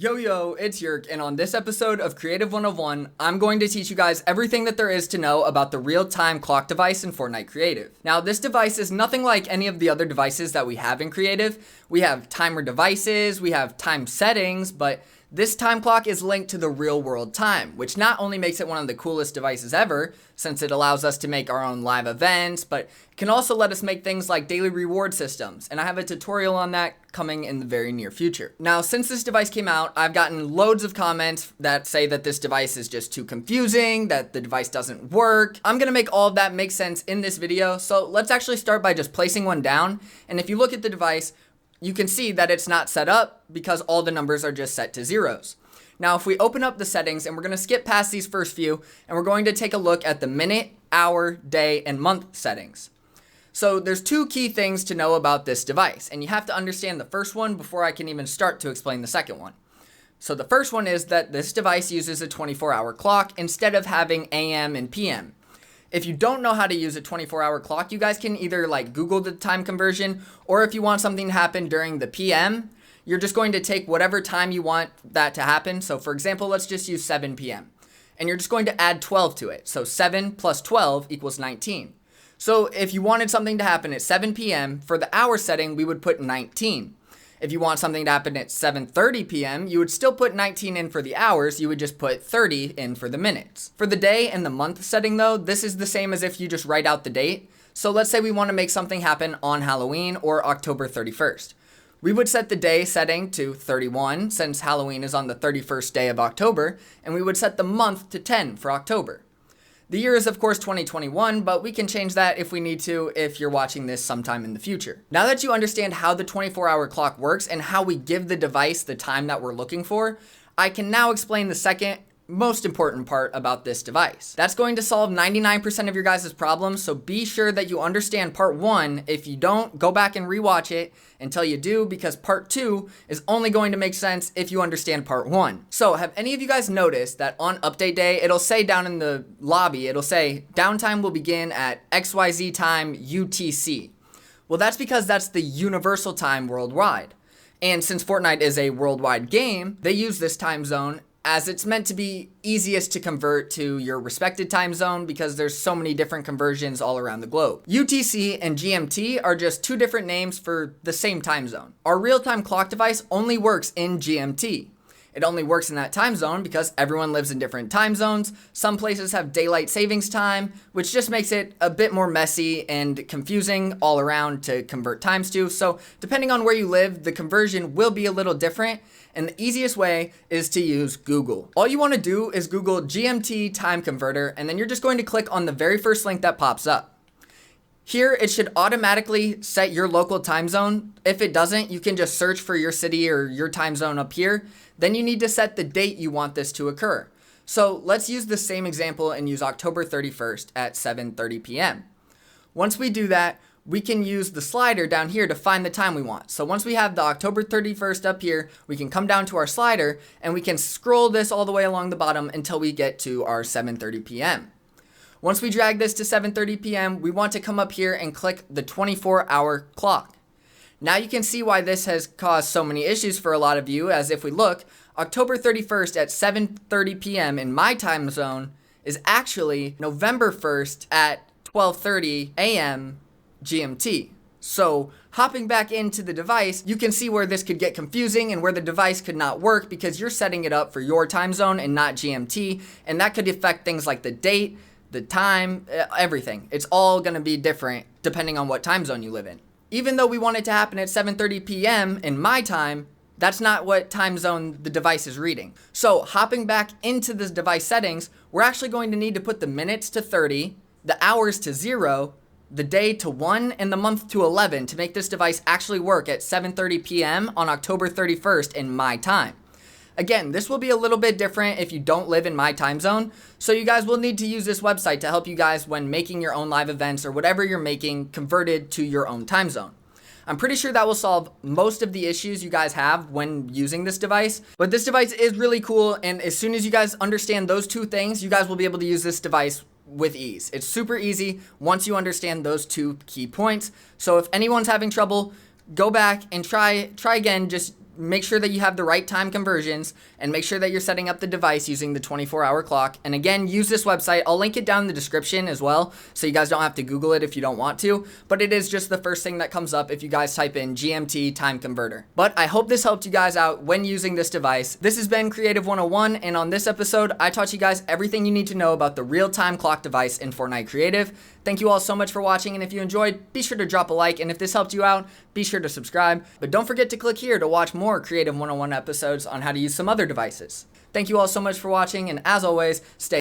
Yo, it's Yerk, and on this episode of Creative 101, I'm going to teach you guys everything that there is to know about the real-time clock device in Fortnite Creative. Now, this device is nothing like any of the other devices that we have in Creative. We have timer devices, we have time settings, but this time clock is linked to the real world time, which not only makes it one of the coolest devices ever, since it allows us to make our own live events, but it can also let us make things like daily reward systems, and I have a tutorial on that coming in the very near future. Now, since this device came out, I've gotten loads of comments that say that this device is just too confusing, that the device doesn't work. I'm gonna make all of that make sense in this video, so let's actually start by just placing one down, and if you look at the device, you can see that it's not set up because all the numbers are just set to zeros. Now, if we open up the settings, and we're going to skip past these first few, and we're going to take a look at the minute, hour, day, and month settings. So there's two key things to know about this device, and you have to understand the first one before I can even start to explain the second one. So the first one is that this device uses a 24-hour clock instead of having AM and PM. If you don't know how to use a 24-hour clock, you guys can either Google the time conversion, or if you want something to happen during the PM, you're just going to take whatever time you want that to happen. So for example, let's just use 7 PM. And you're just going to add 12 to it. So 7 plus 12 equals 19. So if you wanted something to happen at 7 PM, for the hour setting, we would put 19. If you want something to happen at 7:30 PM, you would still put 19 in for the hours, you would just put 30 in for the minutes. For the day and the month setting though, this is the same as if you just write out the date. So let's say we want to make something happen on Halloween or October 31st. We would set the day setting to 31 since Halloween is on the 31st day of October, and we would set the month to 10 for October. The year is of course 2021, but we can change that if we need to if you're watching this sometime in the future. Now that you understand how the 24-hour clock works and how we give the device the time that we're looking for, I can now explain the second most important part about this device. That's going to solve 99% of your guys' problems, so be sure that you understand part 1. If you don't, go back and rewatch it until you do, because part 2 is only going to make sense if you understand part 1. So have any of you guys noticed that on update day, it'll say down in the lobby, it'll say downtime will begin at XYZ time UTC. Well, that's because that's the universal time worldwide. And since Fortnite is a worldwide game, they use this time zone as it's meant to be easiest to convert to your respected time zone because there's so many different conversions all around the globe. UTC and GMT are just two different names for the same time zone. Our real-time clock device only works in GMT. It only works in that time zone because everyone lives in different time zones. Some places have daylight savings time, which just makes it a bit more messy and confusing all around to convert times to. So depending on where you live, the conversion will be a little different. And the easiest way is to use Google. All you want to do is Google GMT time converter, and then you're just going to click on the very first link that pops up. Here, it should automatically set your local time zone. If it doesn't, you can just search for your city or your time zone up here. Then you need to set the date you want this to occur. So let's use the same example and use October 31st at 7:30 PM. Once we do that, we can use the slider down here to find the time we want. So once we have the October 31st up here, we can come down to our slider and we can scroll this all the way along the bottom until we get to our 7:30 PM. Once we drag this to 7:30 PM, we want to come up here and click the 24-hour clock. Now you can see why this has caused so many issues for a lot of you, as if we look, October 31st at 7:30 PM in my time zone is actually November 1st at 12:30 AM GMT. So hopping back into the device, you can see where this could get confusing and where the device could not work because you're setting it up for your time zone and not GMT, and that could affect things like the date, the time, everything. It's all going to be different depending on what time zone you live in. Even though we want it to happen at 7:30 PM in my time, that's not what time zone the device is reading. So hopping back into the device settings, we're actually going to need to put the minutes to 30, the hours to 0, the day to 1, and the month to 11 to make this device actually work at 7:30 PM on October 31st in my time. Again, this will be a little bit different if you don't live in my time zone, so you guys will need to use this website to help you guys when making your own live events or whatever you're making converted to your own time zone. I'm pretty sure that will solve most of the issues you guys have when using this device, but this device is really cool, and as soon as you guys understand those two things, you guys will be able to use this device with ease. It's super easy once you understand those two key points. So if anyone's having trouble, go back and try again, just make sure that you have the right time conversions, and make sure that you're setting up the device using the 24-hour clock. And again, use this website. I'll link it down in the description as well, so you guys don't have to Google it if you don't want to, but it is just the first thing that comes up if you guys type in GMT time converter. But I hope this helped you guys out when using this device. This has been Creative 101, and on this episode, I taught you guys everything you need to know about the real-time clock device in Fortnite Creative. Thank you all so much for watching, and if you enjoyed, be sure to drop a like, and if this helped you out, be sure to subscribe. But don't forget to click here to watch more Creative 101 episodes on how to use some other devices. Thank you all so much for watching, and as always, stay